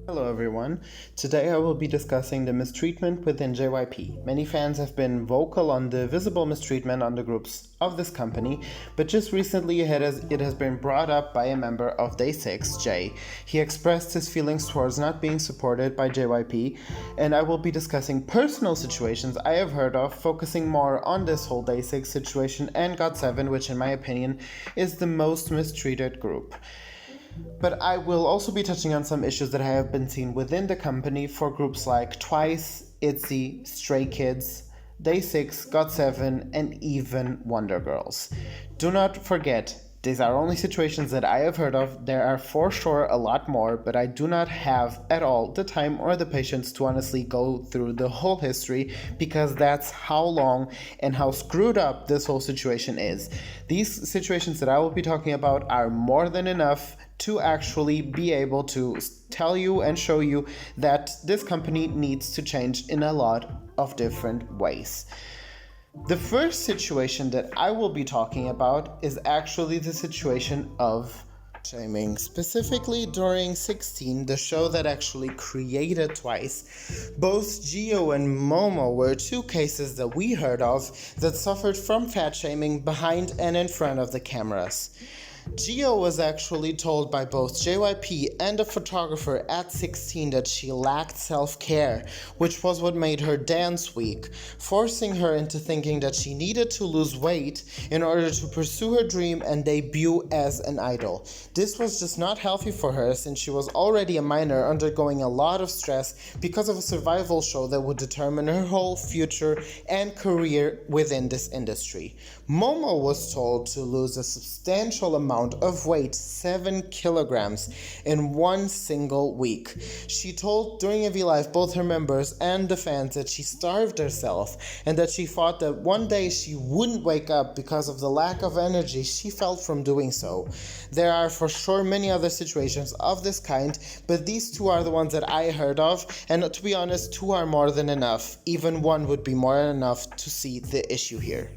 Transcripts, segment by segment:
Hello everyone. Today I will be discussing the mistreatment within JYP. Many fans have been vocal on the visible mistreatment on the groups of this company, but just recently it has been brought up by a member of DAY6, Jay. He expressed his feelings towards not being supported by JYP, and I will be discussing personal situations I have heard of, focusing more on this whole DAY6 situation and GOT7, which in my opinion is the most mistreated group. But I will also be touching on some issues that have been seen within the company for groups like TWICE, ITZY, Stray Kids, DAY6, GOT7, and even Wonder Girls. Do not forget, these are only situations that I have heard of. There are for sure a lot more, but I do not have at all the time or the patience to honestly go through the whole history, because that's how long and how screwed up this whole situation is. These situations that I will be talking about are more than enough to actually be able to tell you and show you that this company needs to change in a lot of different ways. The first situation that I will be talking about is actually the situation of shaming, specifically during 16, the show that actually created TWICE. Both Gio and Momo were two cases that we heard of that suffered from fat shaming behind and in front of the cameras. Gio was actually told by both JYP and a photographer at 16 that she lacked self-care, which was what made her dance weak, forcing her into thinking that she needed to lose weight in order to pursue her dream and debut as an idol. This was just not healthy for her, since she was already a minor undergoing a lot of stress because of a survival show that would determine her whole future and career within this industry. Momo was told to lose a substantial amount of weight, 7 kilograms, in one single week. She told during a V-Live both her members and the fans that she starved herself and that she thought that one day she wouldn't wake up because of the lack of energy she felt from doing so. There are for sure many other situations of this kind, but these two are the ones that I heard of, and to be honest, two are more than enough. Even one would be more than enough to see the issue here.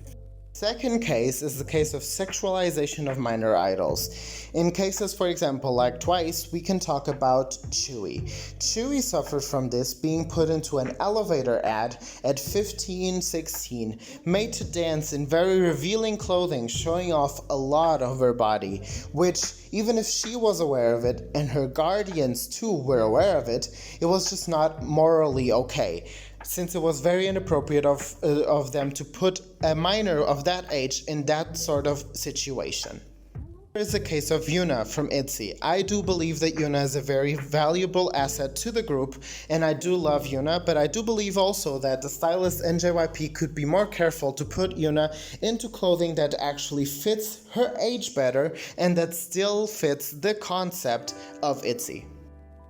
Second case is the case of sexualization of minor idols. In cases, for example, like TWICE, we can talk about Chewie. Chewie suffered from this, being put into an elevator ad at 15, 16, made to dance in very revealing clothing, showing off a lot of her body, which, even if she was aware of it, and her guardians too were aware of it, it was just not morally okay, since it was very inappropriate of them to put a minor of that age in that sort of situation. There is the case of Yuna from ITZY. I do believe that Yuna is a very valuable asset to the group, and I do love Yuna, but I do believe also that the stylist and JYP could be more careful to put Yuna into clothing that actually fits her age better and that still fits the concept of ITZY.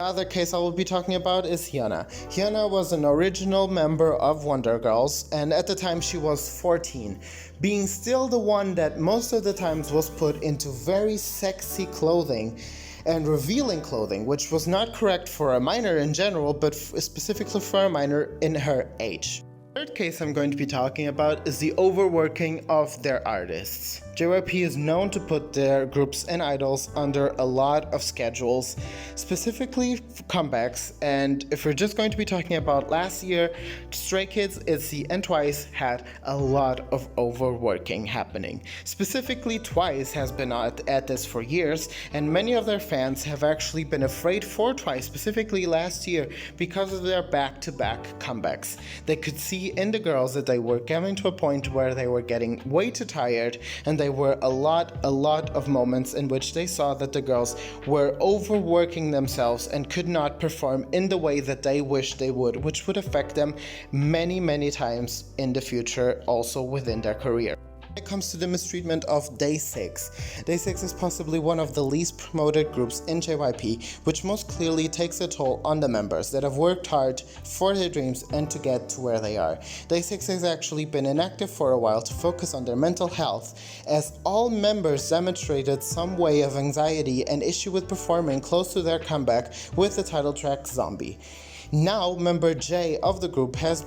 Another case I will be talking about is Hyuna. Hyuna was an original member of Wonder Girls, and at the time she was 14, being still the one that most of the times was put into very sexy clothing and revealing clothing, which was not correct for a minor in general, but specifically for a minor in her age. The third case I'm going to be talking about is the overworking of their artists. JYP is known to put their groups and idols under a lot of schedules, specifically comebacks, and if we're just going to be talking about last year, Stray Kids, ITZY, and TWICE had a lot of overworking happening. Specifically, TWICE has been at this for years, and many of their fans have actually been afraid for TWICE, specifically last year, because of their back-to-back comebacks. They could see in the girls that they were coming to a point where they were getting way too tired, and they were a lot of moments in which they saw that the girls were overworking themselves and could not perform in the way that they wished they would, which would affect them many times in the future, also within their career. When it comes to the mistreatment of DAY6, DAY6 is possibly one of the least promoted groups in JYP, which most clearly takes a toll on the members that have worked hard for their dreams and to get to where they are. DAY6 has actually been inactive for a while to focus on their mental health, as all members demonstrated some way of anxiety and issue with performing close to their comeback with the title track Zombie. Now, member Jay of the group has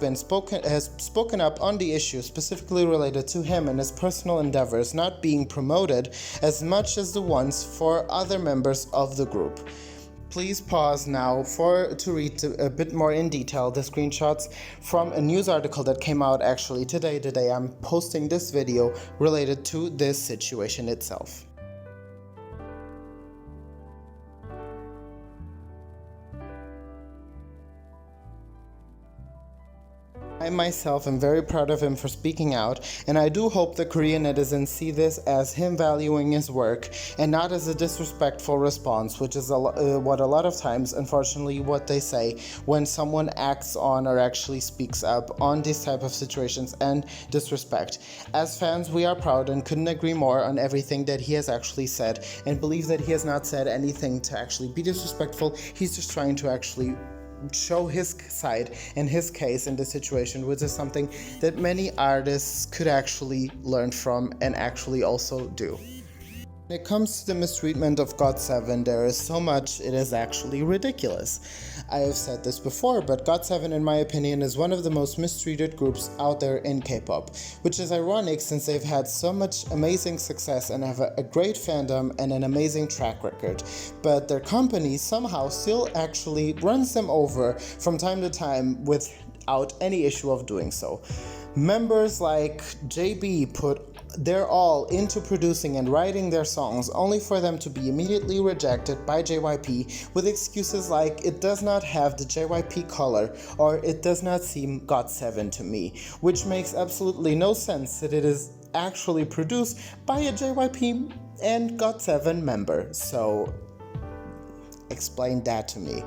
spoken up on the issue specifically related to him and his personal endeavors not being promoted as much as the ones for other members of the group. Please pause now to read a bit more in detail the screenshots from a news article that came out actually today. Today I'm posting this video related to this situation itself. I myself am very proud of him for speaking out, and I do hope the Korean netizens see this as him valuing his work and not as a disrespectful response, which is what a lot of times, unfortunately, what they say when someone acts on or actually speaks up on these type of situations and disrespect. As fans, we are proud and couldn't agree more on everything that he has actually said, and believe that he has not said anything to actually be disrespectful. He's just trying to actually show his side and his case in the situation, which is something that many artists could actually learn from and actually also do. When it comes to the mistreatment of GOT7, there is so much, it is actually ridiculous. I have said this before, but GOT7 in my opinion is one of the most mistreated groups out there in K-pop, which is ironic since they've had so much amazing success and have a great fandom and an amazing track record, but their company somehow still actually runs them over from time to time without any issue of doing so. Members like JB put their all into producing and writing their songs only for them to be immediately rejected by JYP with excuses like it does not have the JYP color or it does not seem GOT7 to me, which makes absolutely no sense that it is actually produced by a JYP and GOT7 member. So explain that to me.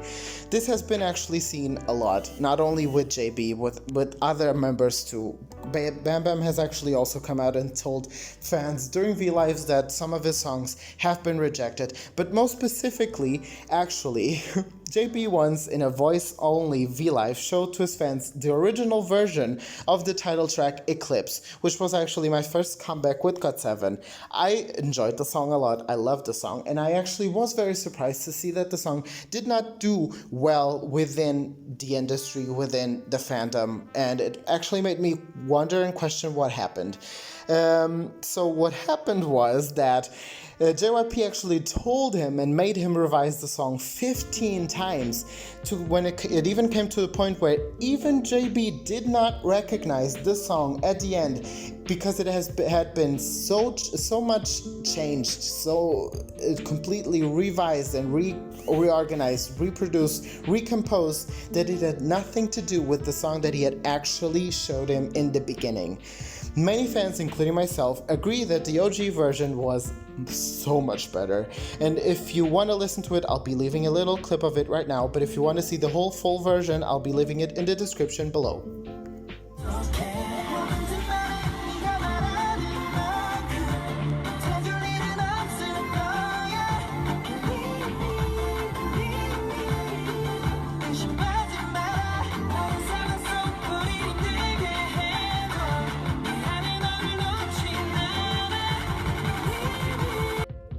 This has been actually seen a lot, not only with JB, with other members too. Bam Bam has actually also come out and told fans during V-Lives that some of his songs have been rejected, but most specifically, actually, JB once in a voice-only V-Live showed to his fans the original version of the title track Eclipse, which was actually my first comeback with GOT7. I enjoyed the song a lot, I loved the song, and I actually was very surprised to see that the song did not do well within the industry, within the fandom, and it actually made me wonder and question what happened. So what happened was that JYP actually told him and made him revise the song 15 times to when it even came to the point where even JB did not recognize the song at the end because it had been so much changed, so completely revised and reorganized, reproduced, recomposed that it had nothing to do with the song that he had actually showed him in the beginning. Many fans, including myself, agree that the OG version was so much better. And if you want to listen to it, I'll be leaving a little clip of it right now. But if you want to see the whole full version, I'll be leaving it in the description below.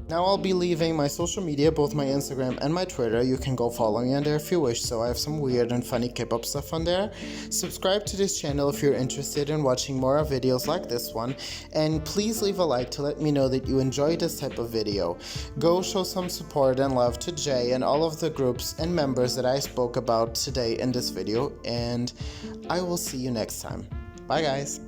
Now I'll be leaving my social media, both my Instagram and my Twitter. You can go follow me on there if you wish, so I have some weird and funny K-pop stuff on there. Subscribe to this channel if you're interested in watching more videos like this one, and please leave a like to let me know that you enjoy this type of video. Go show some support and love to Jay and all of the groups and members that I spoke about today in this video, and I will see you next time. Bye guys!